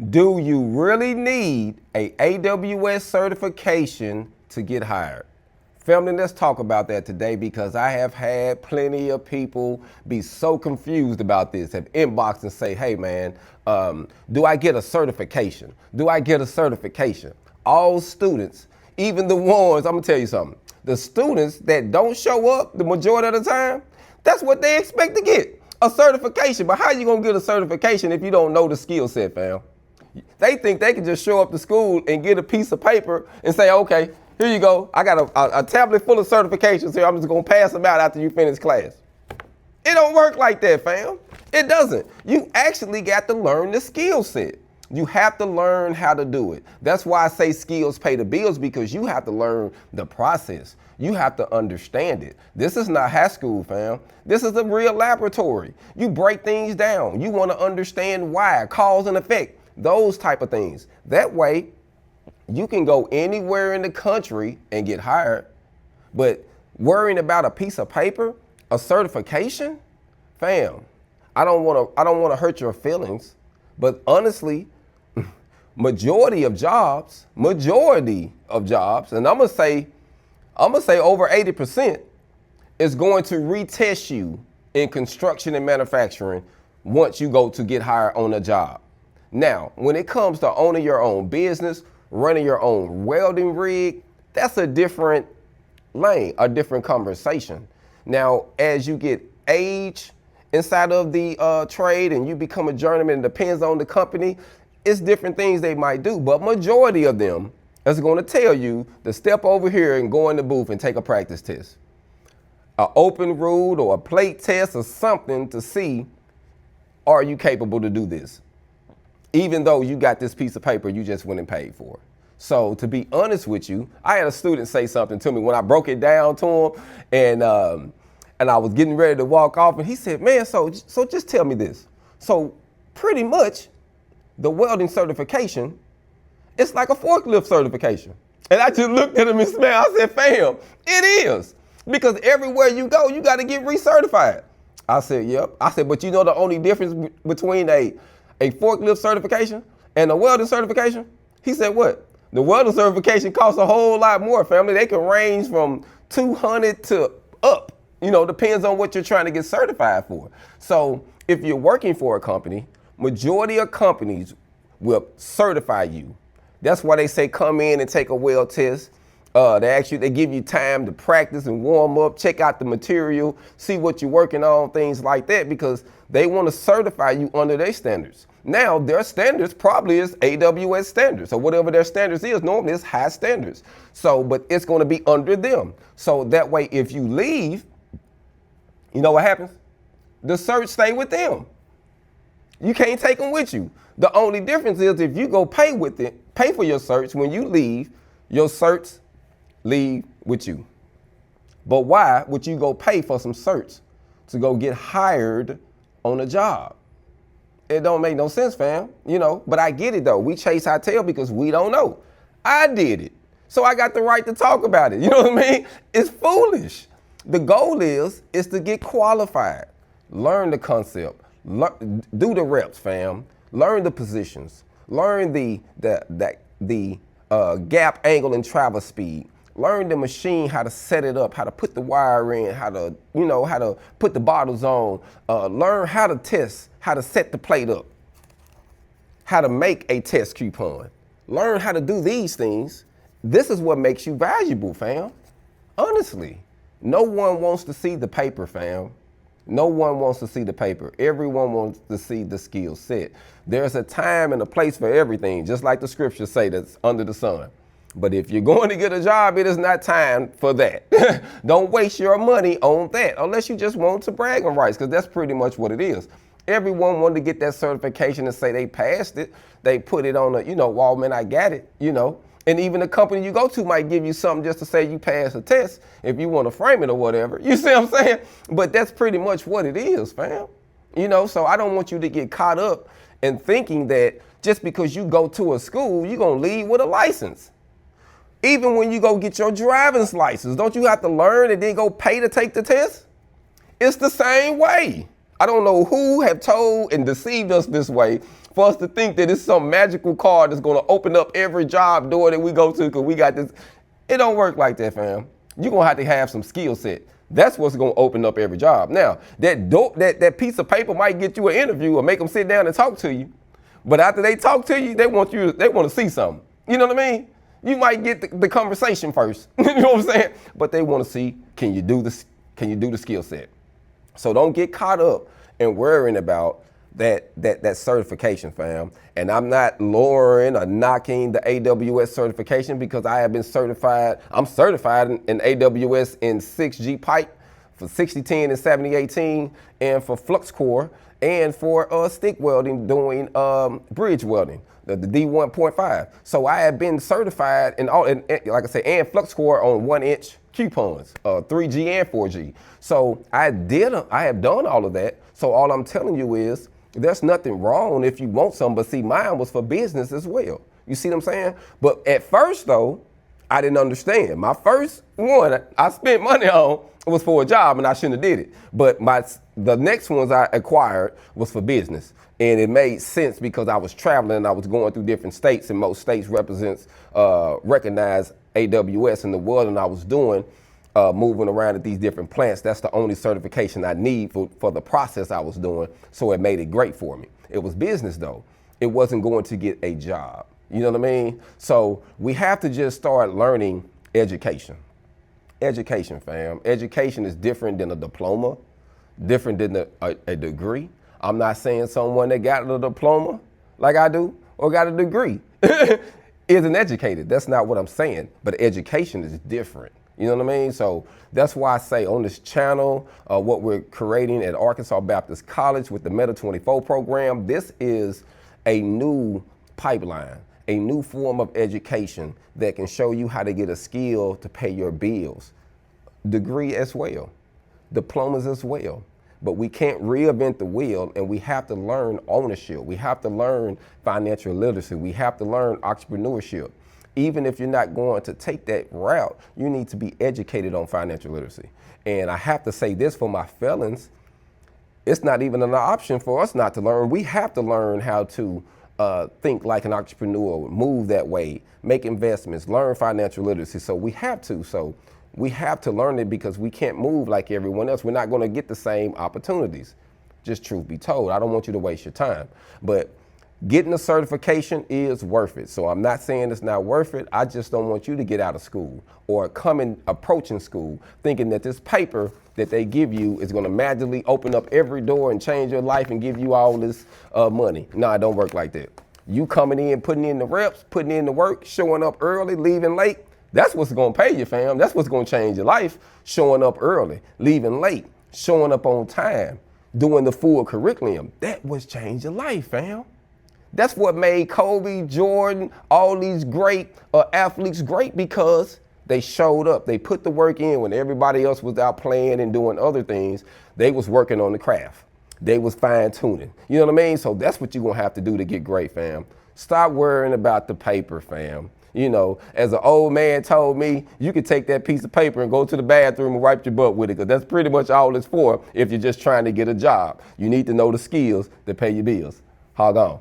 Do you really need a AWS certification to get hired? Family, let's talk about that today because I have had plenty of people be so confused about this, have inboxed and say, hey man, do I get a certification? Do I get a certification? All students, even the ones, I'm gonna tell you something, the students that don't show up the majority of the time, that's what they expect to get, a certification. But how you gonna get a certification if you don't know the skill set, fam? They think they can just show up to school and get a piece of paper and say, okay, here you go. I got a tablet full of certifications here. I'm just going to pass them out after you finish class. It don't work like that, fam. It doesn't. You actually got to learn the skill set. You have to learn how to do it. That's why I say skills pay the bills, because you have to learn the process. You have to understand it. This is not high school, fam. This is a real laboratory. You break things down. You want to understand why, cause and effect. Those type of things. That way, you can go anywhere in the country and get hired. But worrying about a piece of paper, a certification, fam, I don't want to hurt your feelings. But honestly, majority of jobs, and I'm gonna say over 80% is going to retest you in construction and manufacturing once you go to get hired on a job. Now, when it comes to owning your own business, running your own welding rig, that's a different lane, a different conversation. Now, as you get age inside of the trade and you become a journeyman, it depends on the company, it's different things they might do. But majority of them is going to tell you to step over here and go in the booth and take a practice test. An open root or a plate test or something to see, are you capable to do this? Even though you got this piece of paper you just went and paid for. So to be honest with you, I had a student say something to me when I broke it down to him, and I was getting ready to walk off, and he said, man, so just tell me this. So pretty much the welding certification, it's like a forklift certification. And I just looked at him and smiled. I said, fam, it is. Because everywhere you go, you got to get recertified. I said, yep. I said, but you know the only difference between a forklift certification and a welding certification? He said, what? The welding certification costs a whole lot more, family. They can range from $200 to up, depends on what you're trying to get certified for. So if you're working for a company, majority of companies will certify you. That's why they say come in and take a weld test. They give you time to practice and warm up, check out the material, see what you're working on, things like that, because they want to certify you under their standards. Now, their standards probably is AWS standards, or whatever their standards is. Normally, it's high standards. So, but it's going to be under them. So that way, if you leave, you know what happens? The certs stay with them. You can't take them with you. The only difference is if you go pay for your certs, when you leave, your certs leave with you. But why would you go pay for some certs to go get hired on a job? It don't make no sense, fam, but I get it though. We chase our tail because we don't know. I did it. So I got the right to talk about it. You know what I mean? It's foolish. The goal is to get qualified, learn the concept, do the reps, fam, learn the positions, learn the gap, angle, and travel speed. Learn the machine, how to set it up, how to put the wire in, how to put the bottles on. Learn how to test, how to set the plate up, how to make a test coupon. Learn how to do these things. This is what makes you valuable, fam. Honestly, no one wants to see the paper, fam. No one wants to see the paper. Everyone wants to see the skill set. There's a time and a place for everything, just like the scriptures say that's under the sun. But if you're going to get a job, it is not time for that. Don't waste your money on that unless you just want to brag on rights, because that's pretty much what it is. Everyone wanted to get that certification and say they passed it. They put it on wall, man, I got it, And even the company you go to might give you something just to say you passed a test if you want to frame it or whatever. You see what I'm saying? But that's pretty much what it is, fam. So I don't want you to get caught up in thinking that just because you go to a school, you're going to leave with a license. Even when you go get your driver's license, don't you have to learn and then go pay to take the test? It's the same way. I don't know who have told and deceived us this way for us to think that it's some magical card that's gonna open up every job door that we go to because we got this. It don't work like that, fam. You're gonna have to have some skill set. That's what's gonna open up every job. Now, that piece of paper might get you an interview or make them sit down and talk to you. But after they talk to you, they want to see something. You know what I mean? You might get the conversation first. You know what I'm saying? But they want to see, can you do this? Can you do the skill set? So don't get caught up in worrying about that certification, fam. And I'm not lowering or knocking the AWS certification because I have been certified. I'm certified in AWS in 6G pipe for 6010 and 7018 and for flux core and for stick welding doing bridge welding, the D1.5. So I have been certified in all, and like I said, and flux core on 1-inch coupons, 3G and 4G. So I have done all of that. So all I'm telling you is there's nothing wrong if you want some, but see, mine was for business as well. You see what I'm saying? But at first though, I didn't understand. My first one I spent money on was for a job and I shouldn't have did it. But the next ones I acquired was for business. And it made sense because I was traveling and I was going through different states and most states recognize AWS and the welding I was doing, moving around at these different plants. That's the only certification I need for the process I was doing. So it made it great for me. It was business though. It wasn't going to get a job. You know what I mean? So we have to just start learning education. Education, fam. Education is different than a diploma, different than a degree. I'm not saying someone that got a diploma like I do or got a degree isn't educated. That's not what I'm saying. But education is different. You know what I mean? So that's why I say on this channel, what we're creating at Arkansas Baptist College with the Meta 24 program, this is a new pipeline, a new form of education that can show you how to get a skill to pay your bills. Degree as well, diplomas as well. But we can't reinvent the wheel, and we have to learn ownership. We have to learn financial literacy. We have to learn entrepreneurship. Even if you're not going to take that route, you need to be educated on financial literacy. And I have to say this for my felons, it's not even an option for us not to learn. We have to learn how to think like an entrepreneur, move that way, make investments, learn financial literacy. So we have to. So we have to learn it because we can't move like everyone else. We're not going to get the same opportunities. Just truth be told, I don't want you to waste your time. But getting a certification is worth it. So I'm not saying it's not worth it. I just don't want you to get out of school or approaching school thinking that this paper that they give you is going to magically open up every door and change your life and give you all this money. No, it don't work like that. You coming in, putting in the reps, putting in the work, showing up early, leaving late. That's what's going to pay you, fam. That's what's going to change your life. Showing up early, leaving late, showing up on time, doing the full curriculum. That was change your life, fam. That's what made Kobe, Jordan, all these great athletes great because they showed up. They put the work in when everybody else was out playing and doing other things. They was working on the craft. They was fine tuning. You know what I mean? So that's what you're going to have to do to get great, fam. Stop worrying about the paper, fam. You know, as an old man told me, you could take that piece of paper and go to the bathroom and wipe your butt with it because that's pretty much all it's for if you're just trying to get a job. You need to know the skills to pay your bills. Hog on.